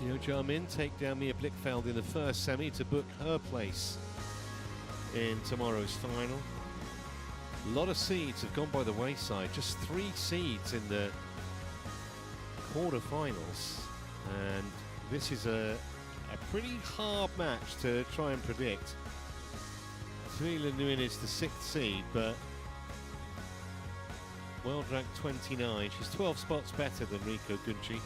Jamin take down Mia Blichfeld in the first semi to book her place in tomorrow's final. A lot of seeds have gone by the wayside, just 3 seeds in the quarterfinals, and this is a pretty hard match to try and predict. Thuy Linh is the 6th seed, but world rank 29. She's 12 spots better than Riko Gunji.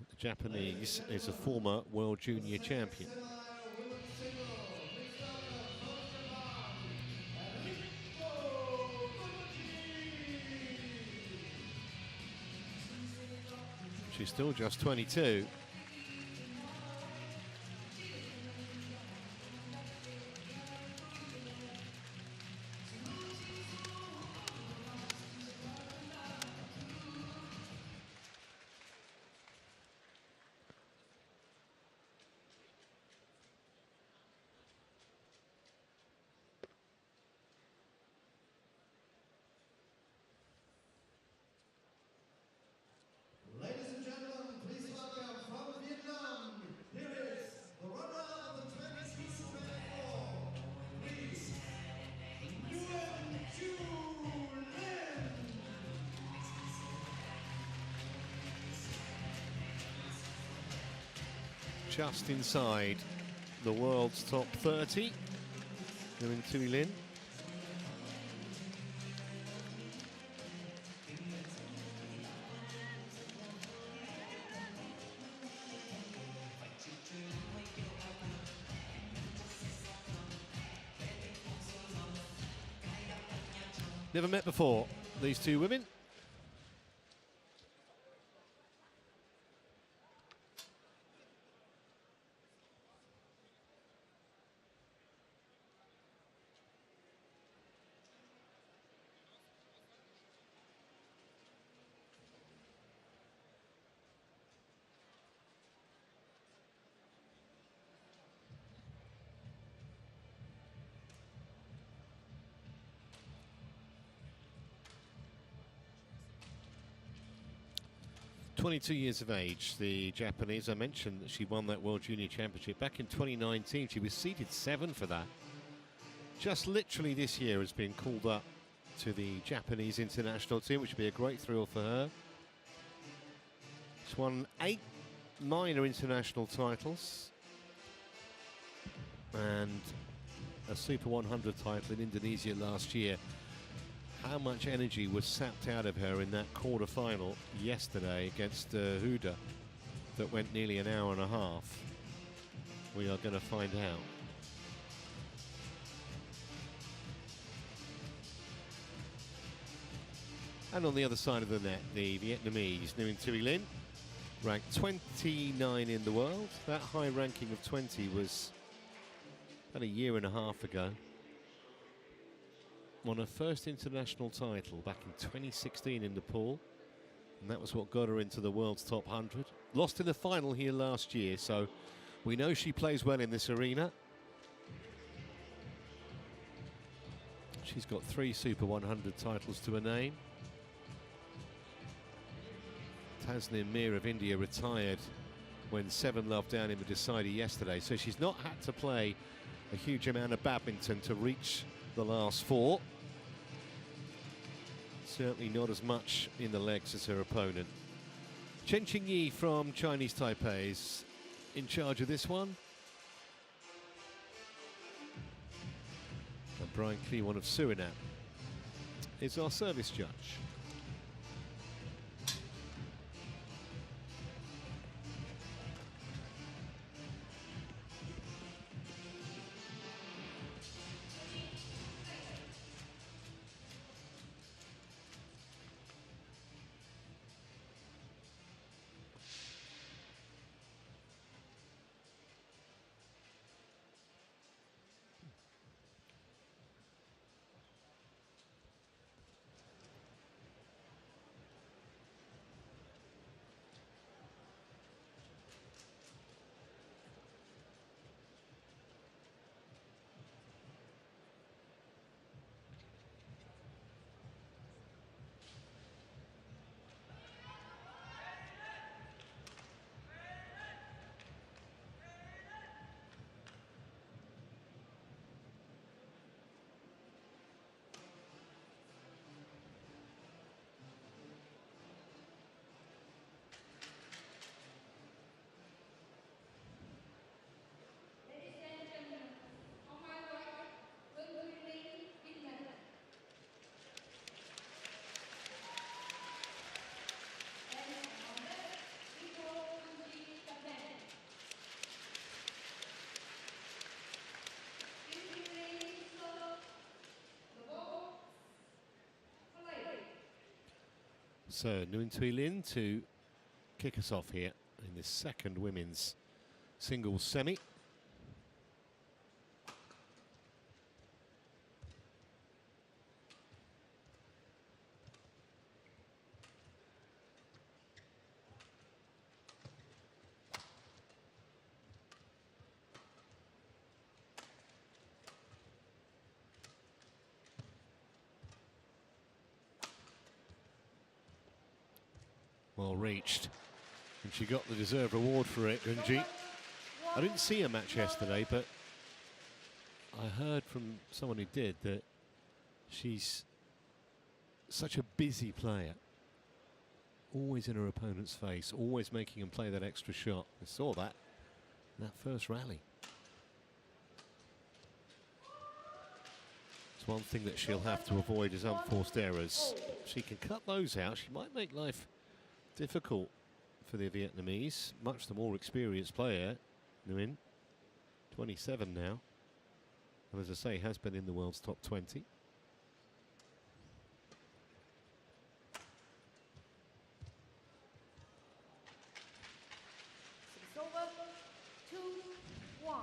The Japanese is a former world junior champion. She's still just 22. Ladies and gentlemen, please welcome from Vietnam, here is the runner of the 2024, please, Nguyen Thuy Linh. Just inside the world's top 30, Nguyen Thuy Linh. Never met before, these two women. "22 years of age, the Japanese. I mentioned that she won that World Junior Championship back in 2019. She was seeded 7 for that. Just literally this year has been called up to the Japanese international team, which would be a great thrill for her. She's won 8 minor international titles and a Super 100 title in Indonesia last year. How much energy was sapped out of her in that quarter-final yesterday against Huda that went nearly an hour and a half? We are going to find out. And on the other side of the net, the Vietnamese, Nguyen Thuy Linh, ranked 29 in the world. That high ranking of 20 was about a year and a half ago. Won her first international title back in 2016 in Nepal, and that was what got her into the world's top 100. Lost in the final here last year, so we know she plays well in this arena. She's got 3 Super 100 titles to her name. Tasnim Mir of India retired when 7 love down in the decider yesterday, so she's not had to play a huge amount of badminton to reach the last 4. Certainly not as much in the legs as her opponent. Chen Qingyi from Chinese Taipei is in charge of this one. And Brian Clewan of Suriname is our service judge. So Nguyen Thuy Linh to kick us off here in this second women's singles semi. Well reached, and she got the deserved reward for it, Gunji. I didn't see a match yesterday, but I heard from someone who did that she's such a busy player, always in her opponent's face, always making them play that extra shot. I saw that in that first rally. It's one thing that she'll have to avoid is unforced errors. If she can cut those out, she might make life difficult for the Vietnamese. Much the more experienced player, Nguyen, 27 now, and as I say, has been in the world's top 20. It's over. 2-1.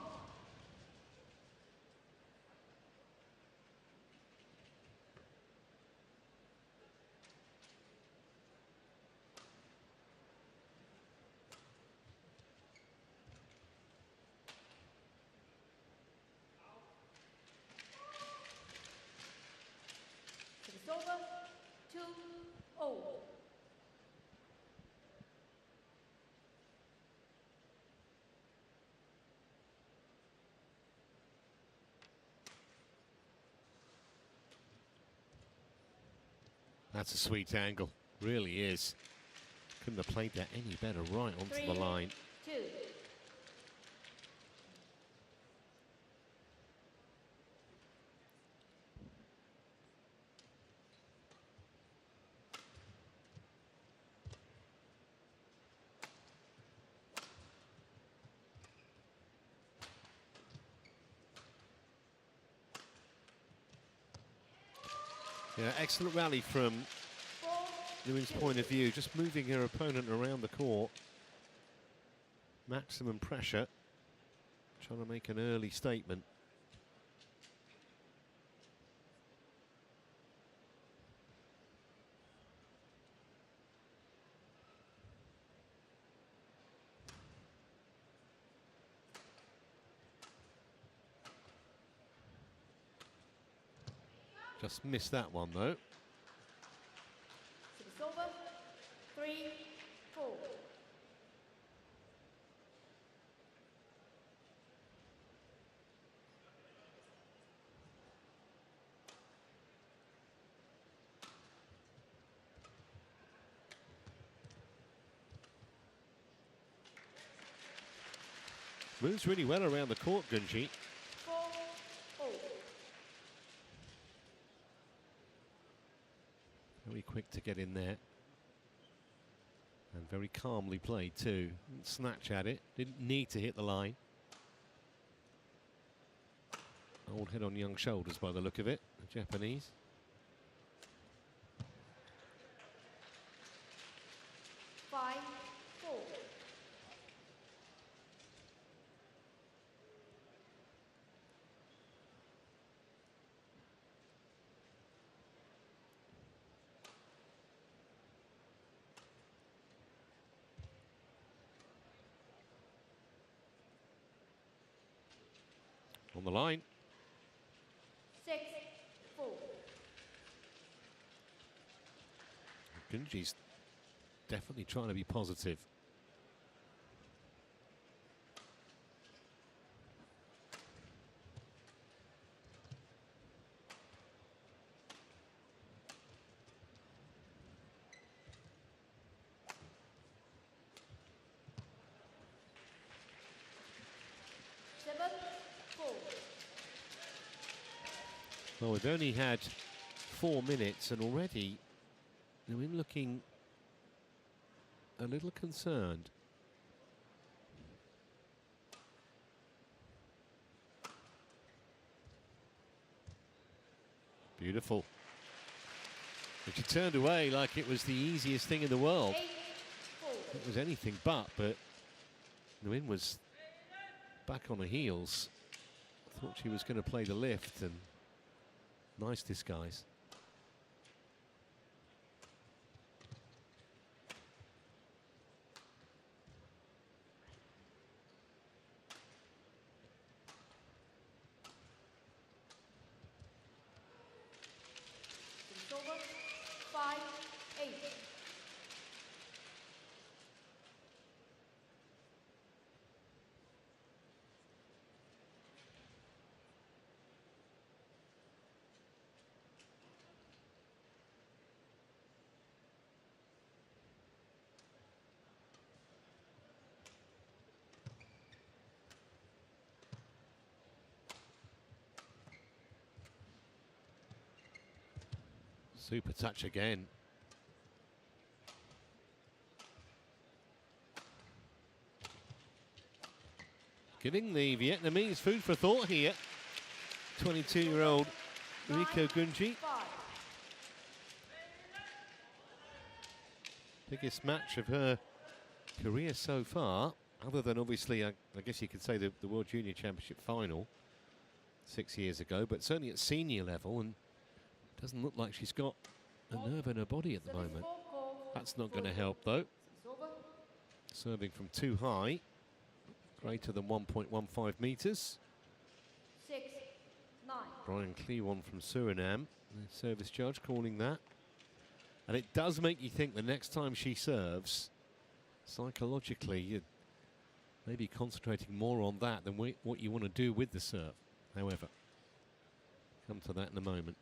It's over. 2-0. That's a sweet angle, really is. Couldn't have played that any better, right onto the line. 3-2. Yeah, excellent rally from Nguyen's point of view, just moving her opponent around the court. Maximum pressure, trying to make an early statement. Just missed that one though. It's over. 3-4. Moves really well around the court, Gunji. 4-0. Very quick to get in there. And very calmly played too. Didn't snatch at it, didn't need to hit the line. Old head on young shoulders by the look of it, the Japanese. Five, 4. On the line. 6-4. Gunji's definitely trying to be positive. Well, we've only had 4 minutes and already we're looking a little concerned. Beautiful. But she turned away like it was the easiest thing in the world. 8-4. It was anything but Nguyen was back on her heels. Thought she was going to play the lift, and nice disguise. It's over. 5-8. Super touch again. Giving the Vietnamese food for thought here. 22-year-old Riko Gunji. 5. Biggest match of her career so far, other than obviously, I guess you could say the World Junior Championship final 6 years ago, but certainly at senior level, and doesn't look like she's got a nerve in her body at the moment. That's not going to help though. It's over. Serving from too high, greater than 1.15 meters. 6-9. Brian Clewan from Suriname, the service judge calling that. And it does make you think the next time she serves, psychologically, you're maybe concentrating more on that than what you want to do with the serve. However, come to that in a moment.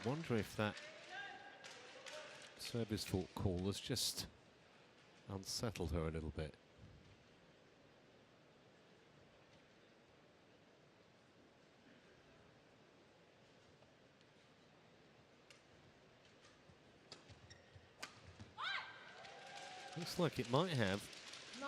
Wonder if that service fault call has just unsettled her a little bit. Looks like it might have. 9-0.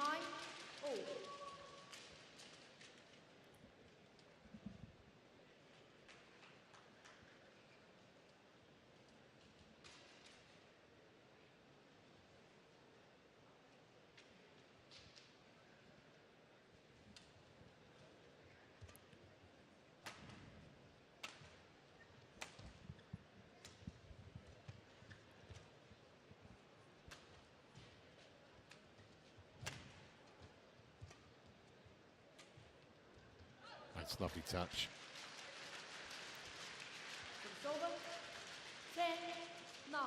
That's lovely touch. It's over. 10-9.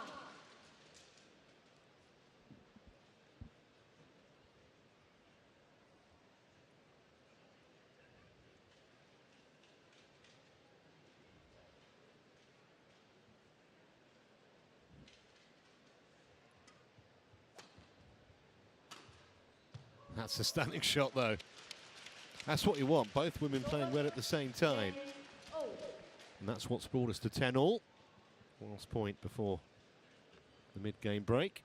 That's a stunning shot, though. That's what you want, both women playing well at the same time. 10-0. And that's what's brought us to 10-all. Last point before the mid-game break.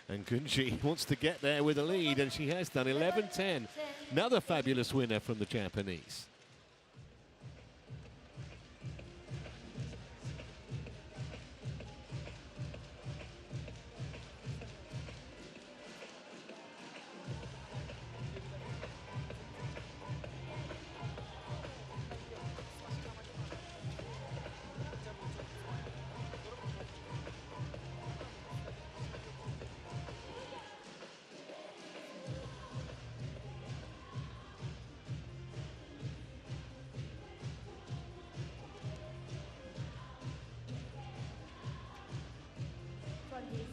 And Gunji wants to get there with a lead, and she has done. 11-10. Another fabulous winner from the Japanese.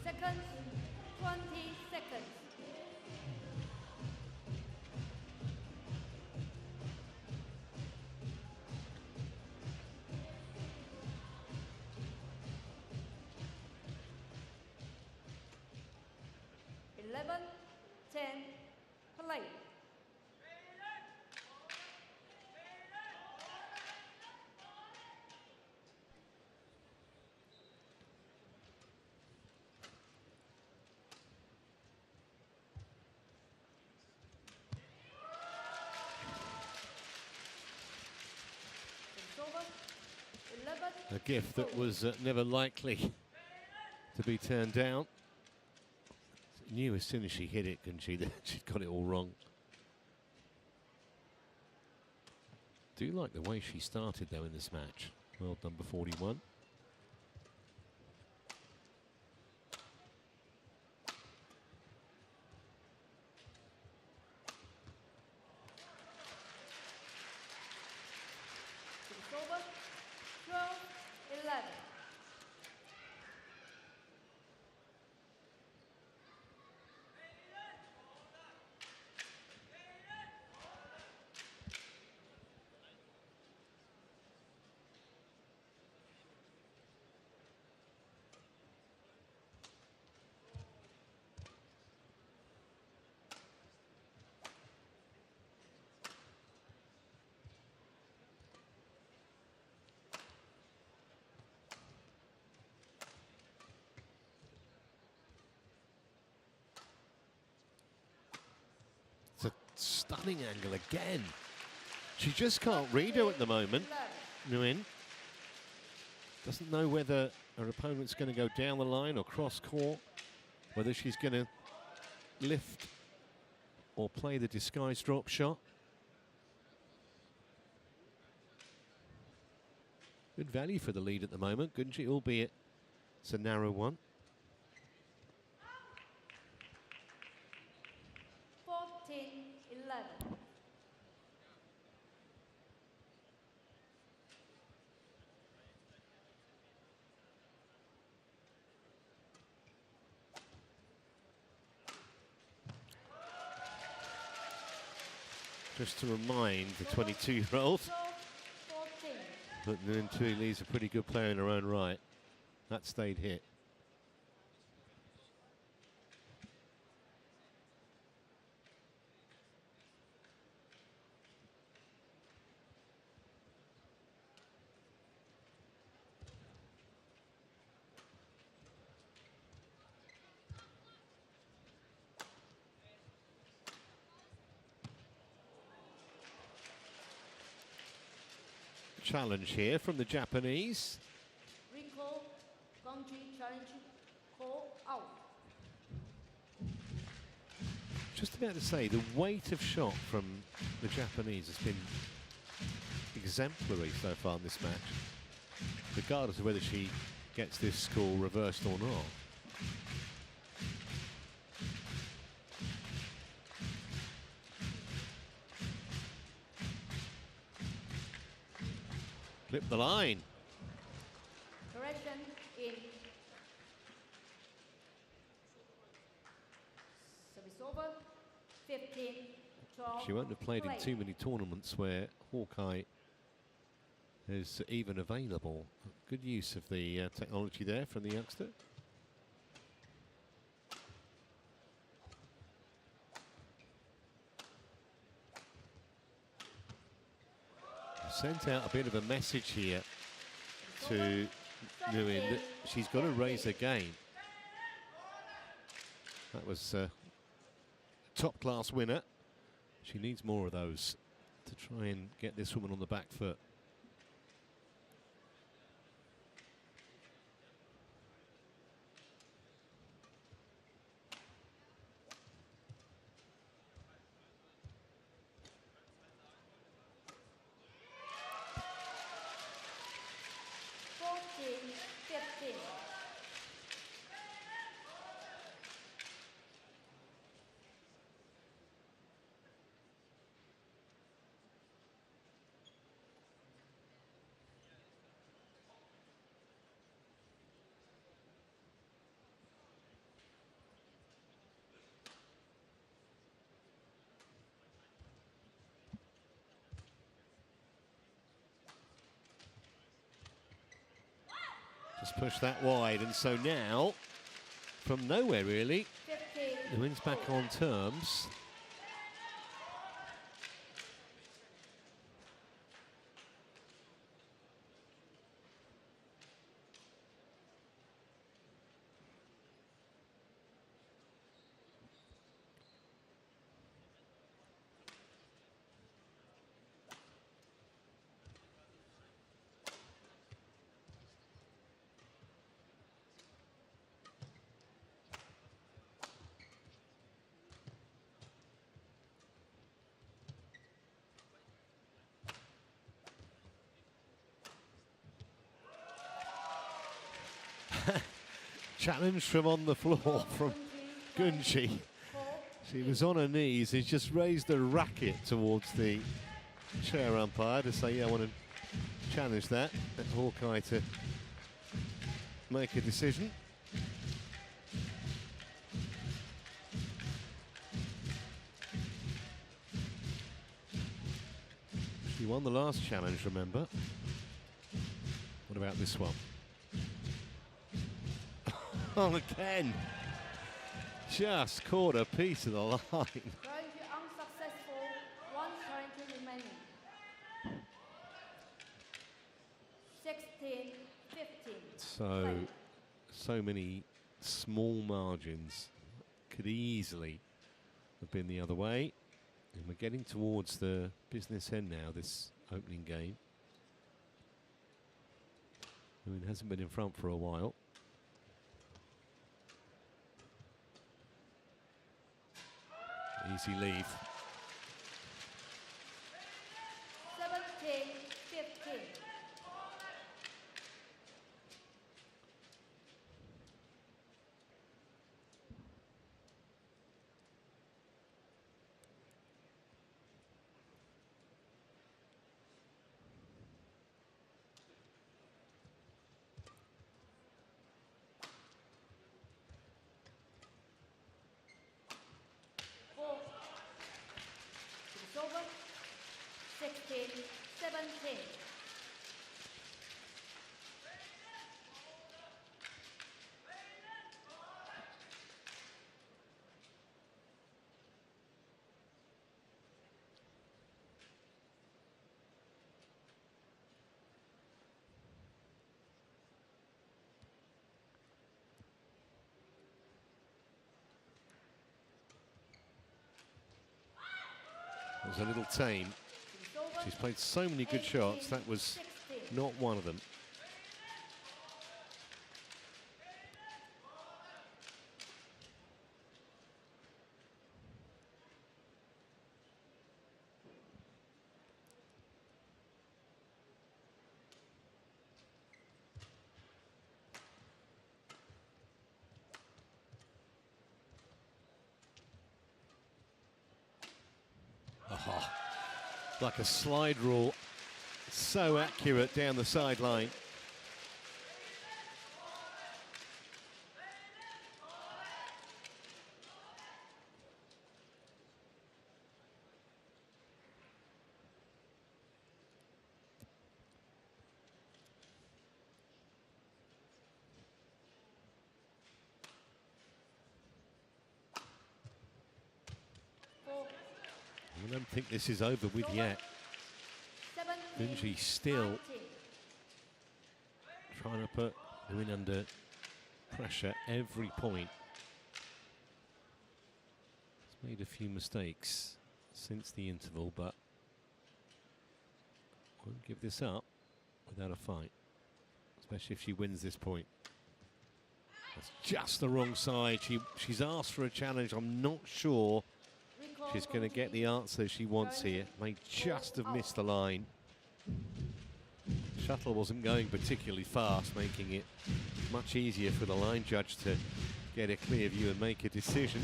seconds. 20 seconds. Eleven, 10, play. A gift that was never likely to be turned down. Knew as soon as she hit it, Gunji, that she'd got it all wrong. Do like the way she started though in this match. World number 41. It's over. 12, 11. It's a stunning angle again. She just can't read her at the moment. Nguyen doesn't know whether her opponent's going to go down the line or cross court, whether she's going to lift or play the disguised drop shot. Good value for the lead at the moment, Gunji, albeit it's a narrow one. 14, 11. Just to remind the 22-year-old 14. that Nguyen Thuy Lin's a pretty good player in her own right. That stayed hit. Challenge here from the Japanese. Riko Gunji challenge. Call out. Just about to say, the weight of shot from the Japanese has been exemplary so far in this match, regardless of whether she gets this score reversed or not. Flip the line. Correction in. Service over. 15, 12. She won't have played in play. too many tournaments where Hawkeye is even available. Good use of the technology there from the youngster. Sent out a bit of a message here to Nguyen that she's got to raise her game. That was a top-class winner. She needs more of those to try and get this woman on the back foot. Just push that wide, and so now, from nowhere really, 15. Nguyen's back on terms. Challenge from on the floor from Gunji. She was on her knees. He's just raised the racket towards the chair umpire to say, yeah, I want to challenge that. Let Hawkeye to make a decision. She won the last challenge, remember? What about this one? Oh, again. Just caught a piece of the line. Challenge unsuccessful. One challenge remaining. 16, 15. So many small margins. Could easily have been the other way. And we're getting towards the business end now, this opening game. I mean, it hasn't been in front for a while. Easy leave. 17, 15. It's over. 16, 17. It was a little tame. It's over. She's played so many good shots. That was 16. not one of them. Oh, like a slide rule, so accurate down the sideline. I don't think this is over with yet. 17, Gunji still 19. trying to put Nguyen under pressure every point. He's made a few mistakes since the interval, but won't give this up without a fight, especially if she wins this point. That's just the wrong side. She's asked for a challenge. I'm not sure Riko she's going to get the answer she wants here. May just have missed the line. Shuttle wasn't going particularly fast, making it much easier for the line judge to get a clear view and make a decision.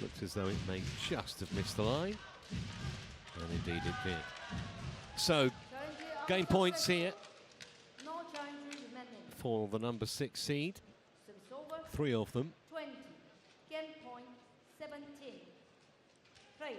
Looks as though it may just have missed the line, and indeed it did. So, game points here No challenge remaining. for the number 6 seed. Service over. 3 of them. 20. Game point 17. Play.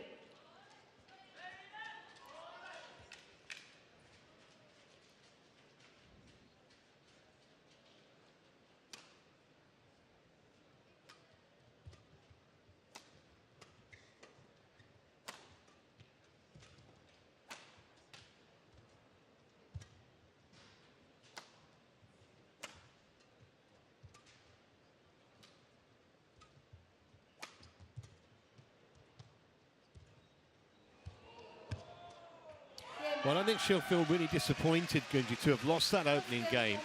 Well, I think she'll feel really disappointed, Gunji, to have lost that opening game,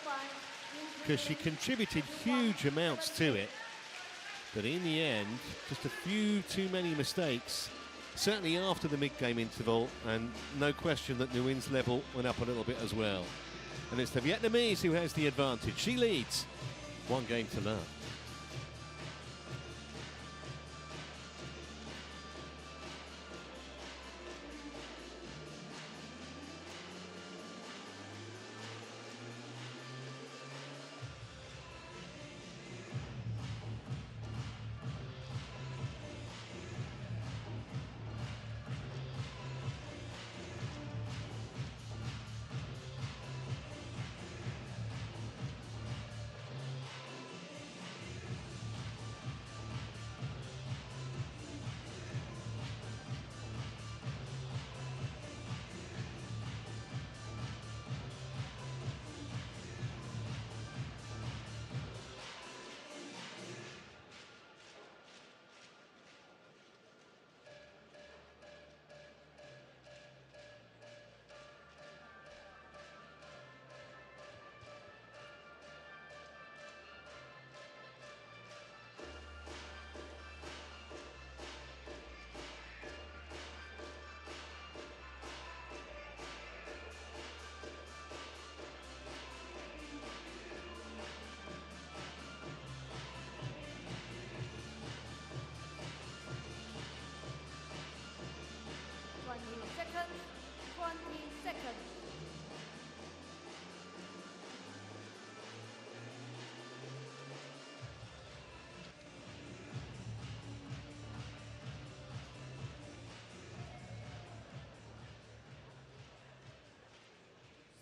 because she contributed huge amounts to it. But in the end, just a few too many mistakes, certainly after the mid-game interval, and no question that Nguyen's level went up a little bit as well. And it's the Vietnamese who has the advantage. She leads 1 game to none.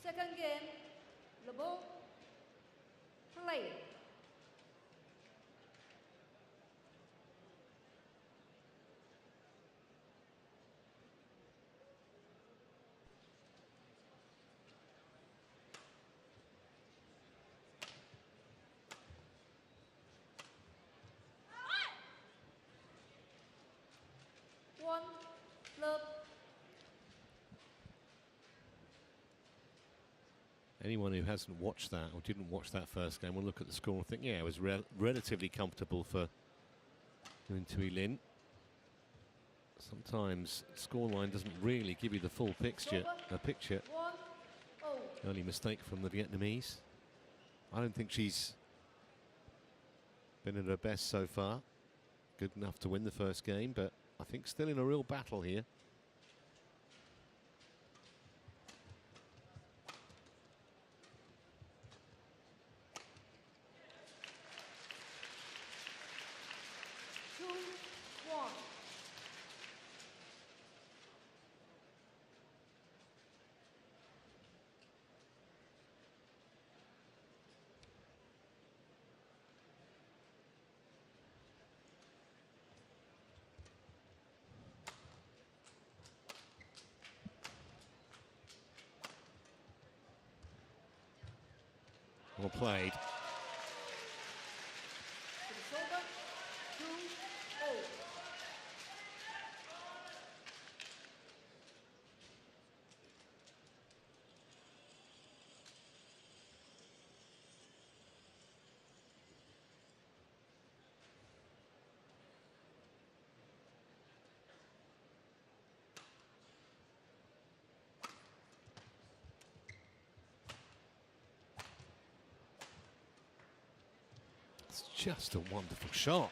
Second game, the ball, play. One, love. Anyone who hasn't watched that or didn't watch that first game will look at the score and think, yeah, it was relatively comfortable for Nguyen Thuy Linh. Sometimes scoreline doesn't really give you the full picture. 1-0. Early mistake from the Vietnamese. I don't think she's been at her best so far. Good enough to win the first game, but I think still in a real battle here. Well played. It's just a wonderful shot.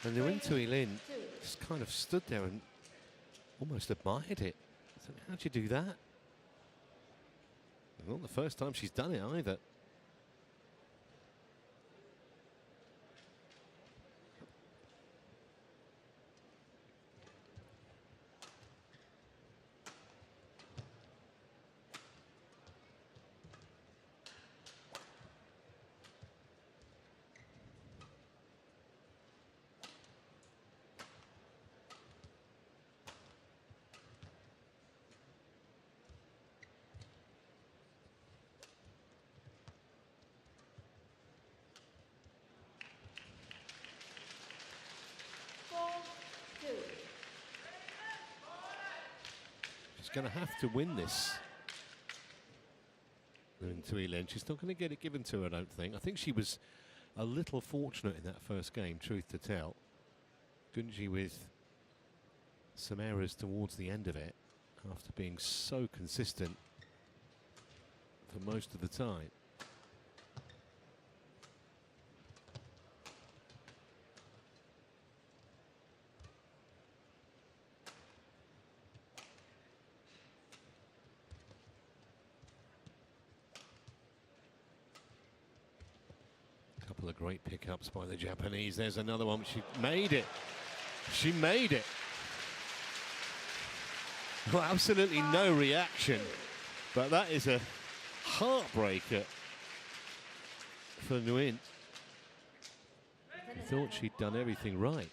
And Nguyen Thuy Linh just kind of stood there and almost admired it. So how'd you do that? Not the first time she's done it either. She's going to have to win this. Nguyen Thuy Linh. She's not going to get it given to her, I don't think. I think she was a little fortunate in that first game, truth to tell. Gunji with some errors towards the end of it after being so consistent for most of the time. Couple of great pickups by the Japanese. There's another one. She made it. She made it. Well, absolutely no reaction, but that is a heartbreaker for Nguyen. I thought she'd done everything right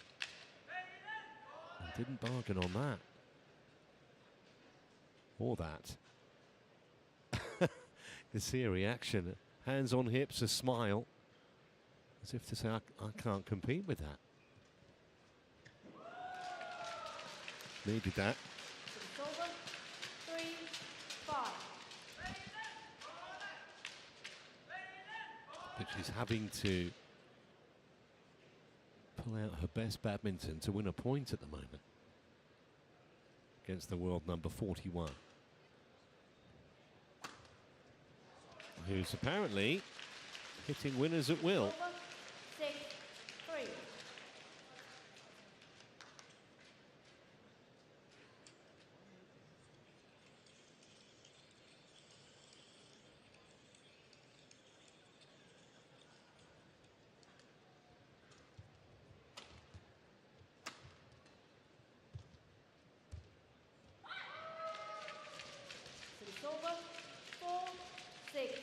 and didn't bargain on that or that. You see a reaction, hands on hips, a smile, as if to say, I can't compete with that. Needed that. It's over. 3-5. But she's having to pull out her best badminton to win a point at the moment against the world number 41, who's apparently hitting winners at will. Over. 6-3. It's over. 4-6.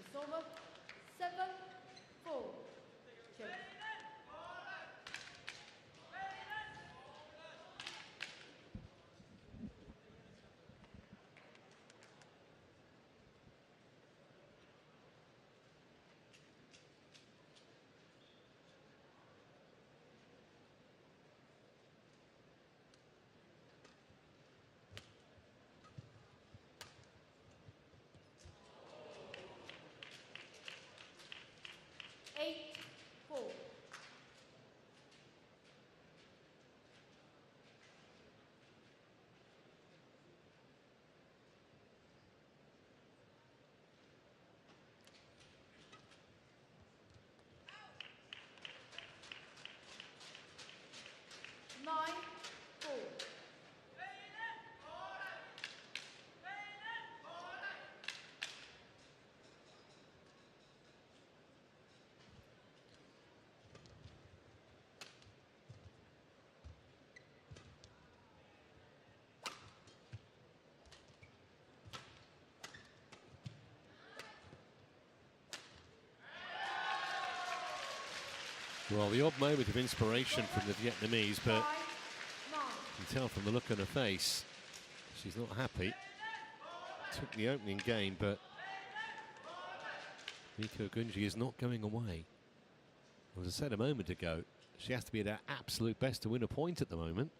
It's over. 7-4. Check. Eight, 4. Nine, 4. Well, the odd moment of inspiration from the Vietnamese, but 5-9. you can tell from the look on her face, she's not happy. Took the opening game, but Riko Gunji is not going away. As I said a moment ago, she has to be at her absolute best to win a point at the moment.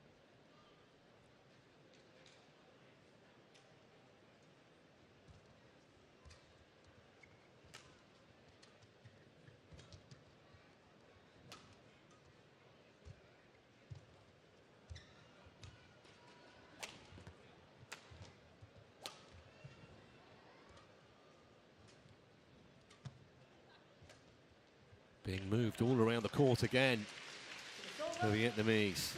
Being moved all around the court again for the Vietnamese. 10-5.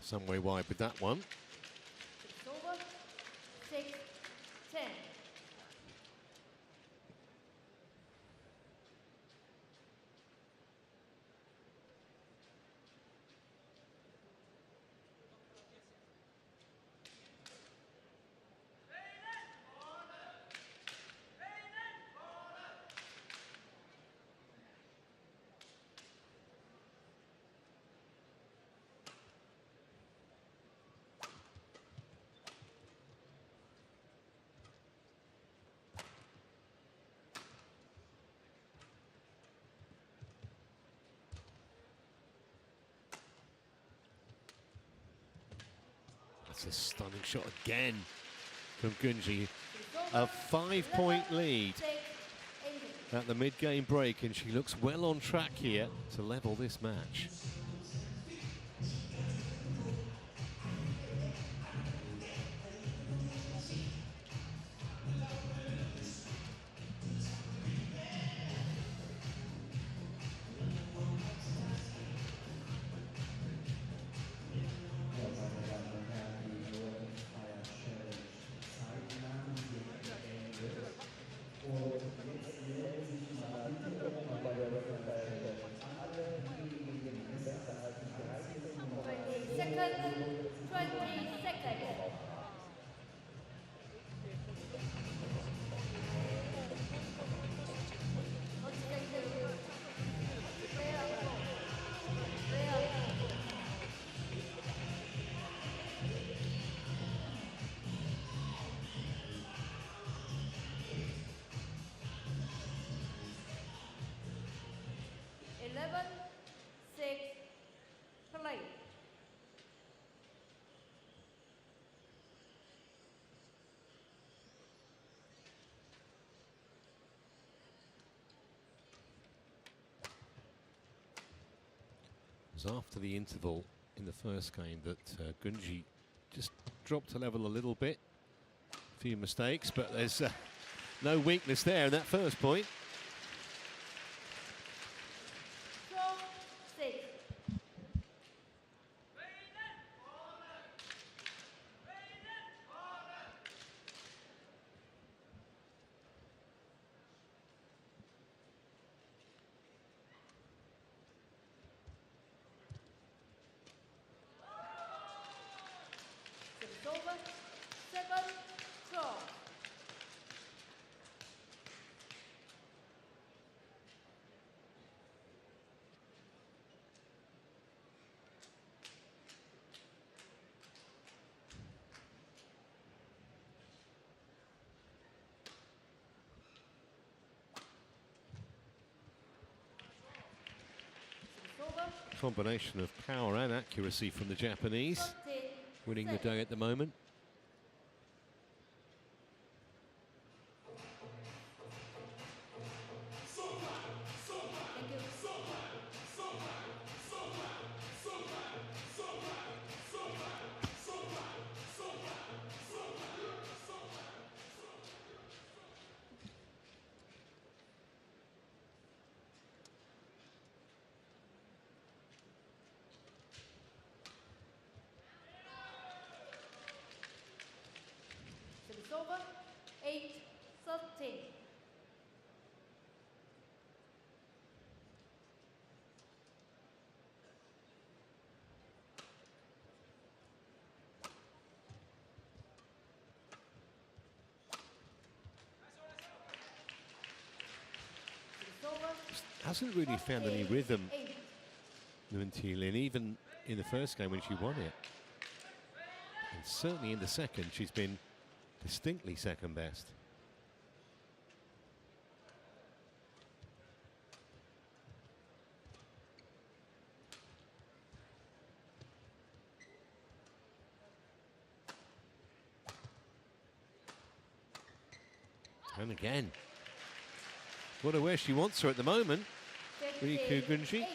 Some way wide with that one. It's over. 6, 10. That's a stunning shot again from Gunji. A 5-point lead 6, at the mid-game break, and she looks well on track here to level this match. play. It was after the interval in the first game that Gunji just dropped a level a little bit. A few mistakes, but there's no weakness there in that first point. Draw 6. It's over. 7, draw. It's over. Combination of power and accuracy from the Japanese, 13, winning the 6. day at the moment. Thank you. It's over. 8, 13. It's over. Hasn't really found any 14, rhythm, 8. Nguyen Thuy Linh, even in the first game when she won it. And certainly in the second, she's been distinctly second best. And again, what a where she wants her at the moment, Riko 15, Gunji. 8.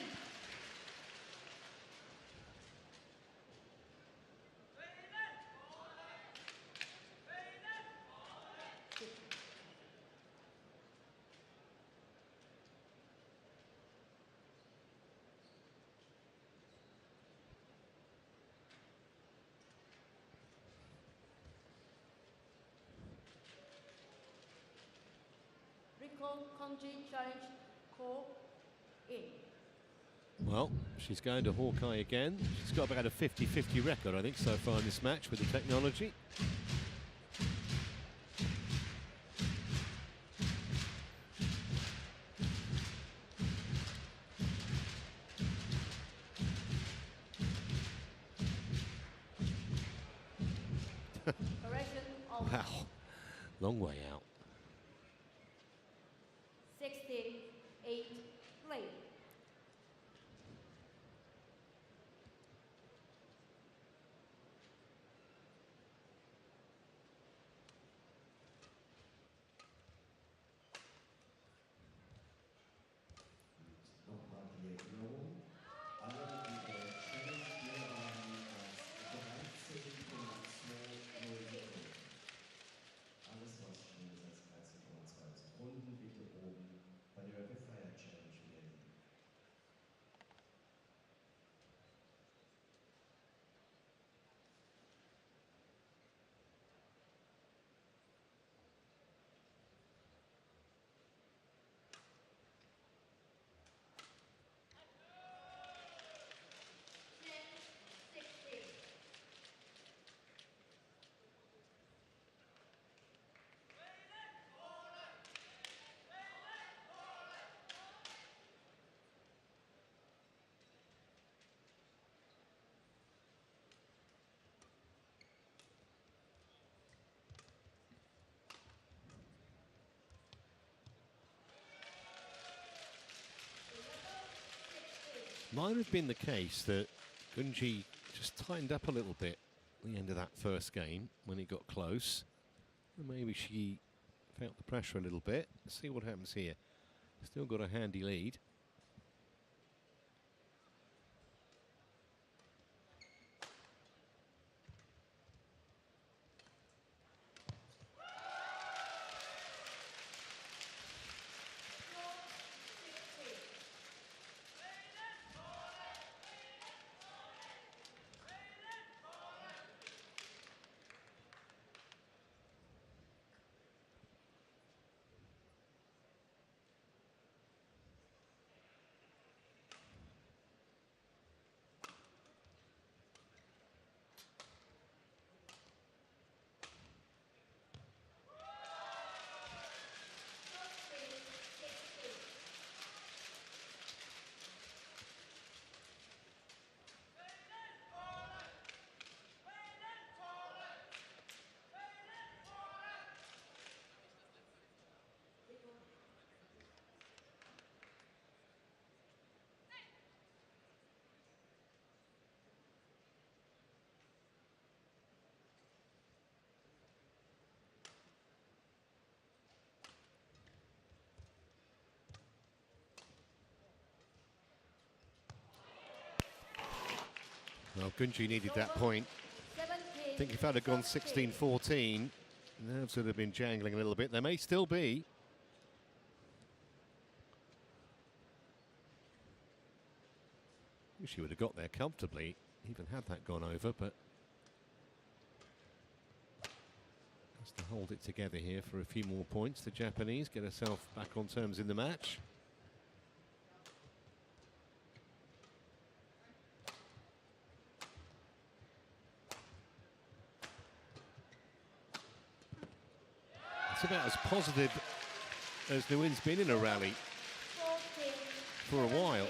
Riko Gunji challenge call in. Well, she's going to Hawkeye again. She's got about a 50-50 record, I think, so far in this match with the technology. Correction of Wow, long way out. 16-8 play. Nochmal die Erinnerung. Alle, die der Challenge hier haben, als 13,200. Alles, was schnell ist als 13,2 Sekunden, bitte oben bei der Rapid-Fire Challenge melden. Might have been the case that Gunji just tightened up a little bit at the end of that first game when it got close. And maybe she felt the pressure a little bit. Let's see what happens here. Still got a handy lead. Well, Gunji needed that point. I think if that had gone 16-14, nerves would have been jangling a little bit. They may still be. She would have got there comfortably, even had that gone over, but has to hold it together here for a few more points. The Japanese get herself back on terms in the match. It's about as positive as Nguyen's been in a rally for a while.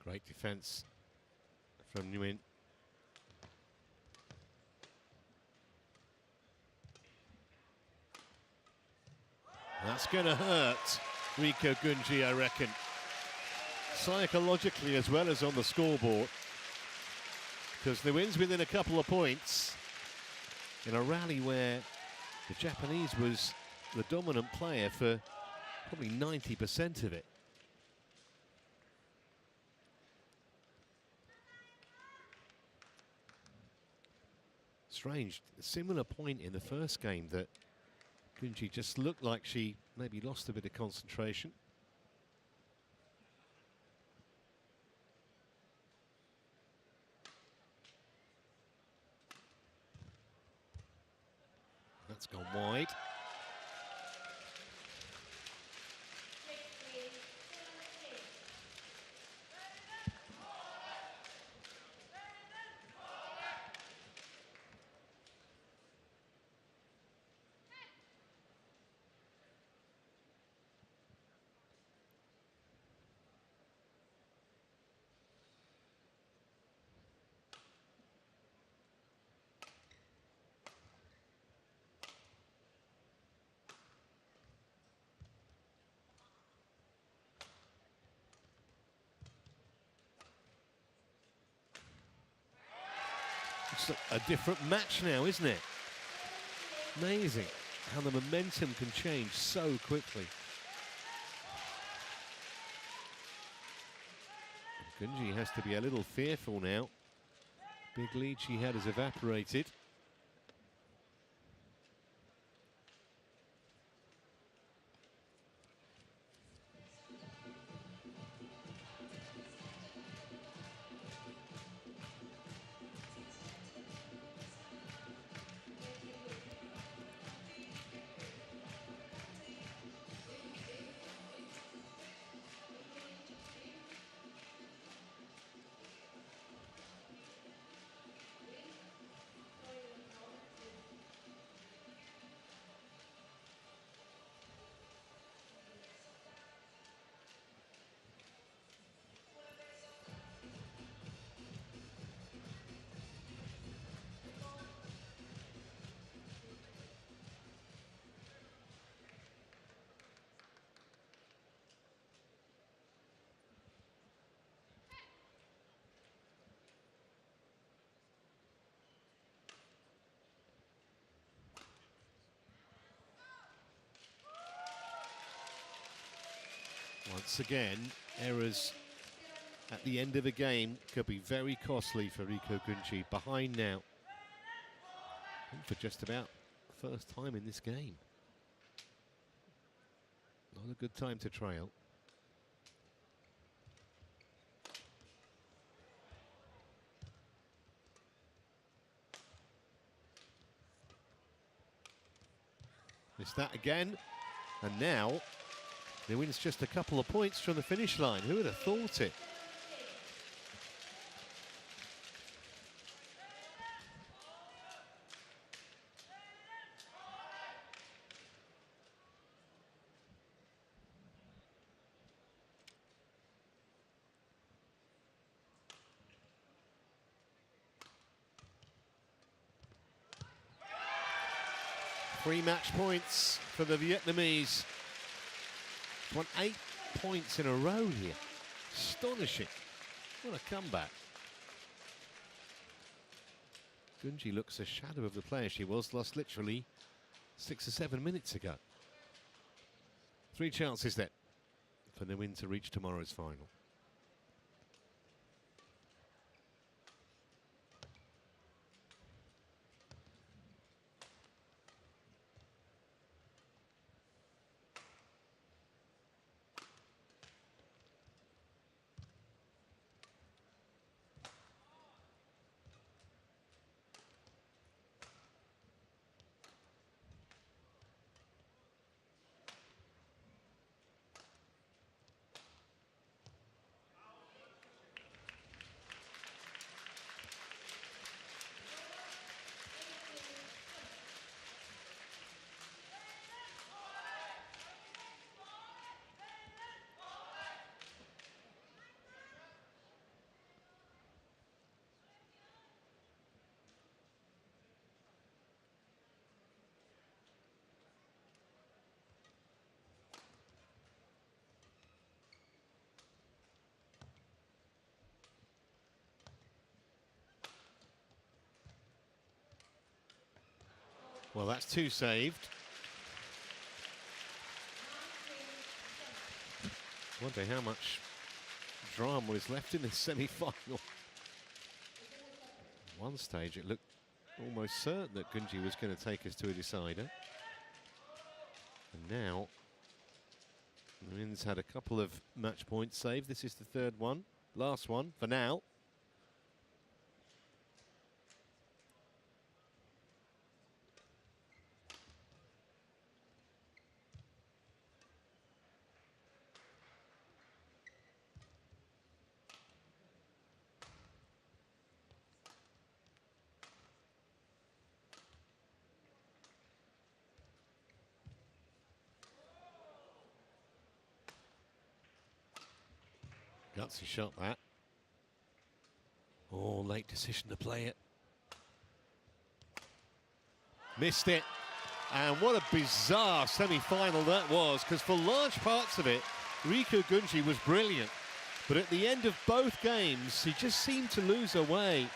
Great defence from Nguyen. That's going to hurt Riko Gunji, I reckon. Psychologically as well as on the scoreboard. Because the win's within a couple of points in a rally where the Japanese was the dominant player for probably 90% of it. Strange, similar point in the first game that Gunji just looked like she maybe lost a bit of concentration. That's gone wide. It's a different match now, isn't it? Amazing how the momentum can change so quickly. And Gunji has to be a little fearful now. Big lead she had has evaporated. Once again, errors at the end of a game could be very costly for Riko Gunji. Behind now, and for just about the first time in this game. Not a good time to trail. Missed that again, and now the win's just a couple of points from the finish line. Who would have thought it? Three match points for the Vietnamese. Won 8 points in a row here. Astonishing. What a comeback. Gunji looks a shadow of the player she was lost literally 6 or 7 minutes ago. 3 chances then for Nguyen to reach tomorrow's final. Well, that's 2 saved. Wonder how much drama is left in this semi-final. At one stage, it looked almost certain that Gunji was going to take us to a decider. And now, Nguyen's had a couple of match points saved. This is the 3rd one, last one for now. Gutsy shot that. Oh, late decision to play it. Missed it. And what a bizarre semi-final that was, because for large parts of it, Riko Gunji was brilliant. But at the end of both games, he just seemed to lose her way.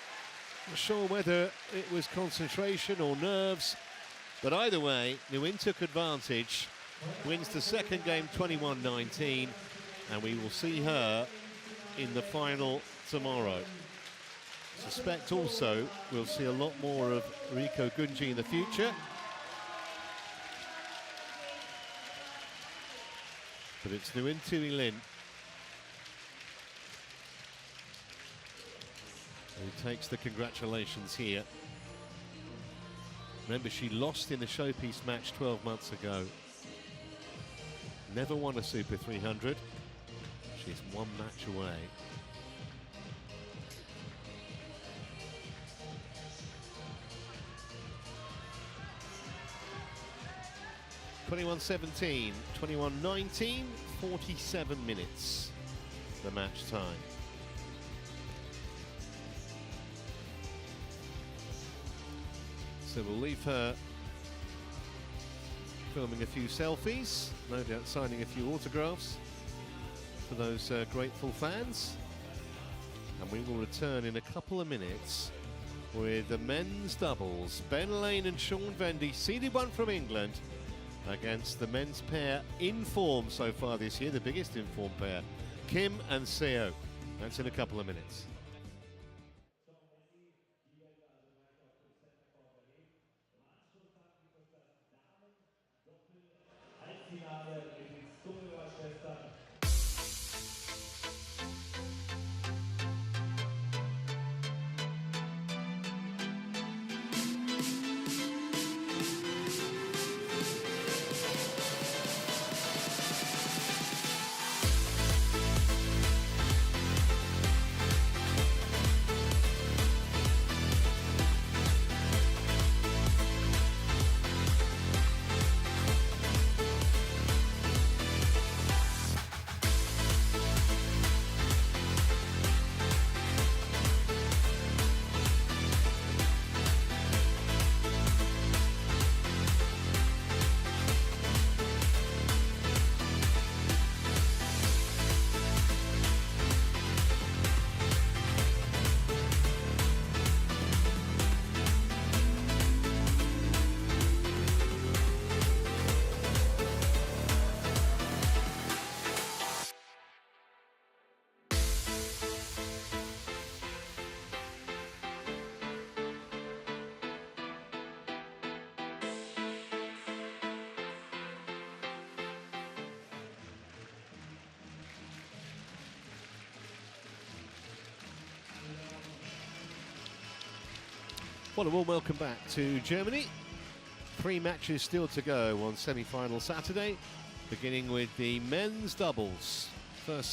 Not sure whether it was concentration or nerves, but either way, Nguyen took advantage, wins the 2nd game 21-19, and we will see her in the final tomorrow. Suspect also we'll see a lot more of Riko Gunji in the future. But it's Nguyen Thuy Linh who takes the congratulations here. Remember, she lost in the showpiece match 12 months ago. Never won a Super 300. She's 1 match away. (21-17), 21-19, 47 minutes, the match time. So we'll leave her filming a few selfies, no doubt signing a few autographs for those grateful fans, and we will return in a couple of minutes with the men's doubles. Ben Lane and Sean Vendy, seeded 1 from England, against the men's pair in form so far this year, the biggest in form pair, Kim and Seo. That's in a couple of minutes. Well, a warm welcome back to Germany. 3 matches still to go on semi-final Saturday, beginning with the men's doubles. First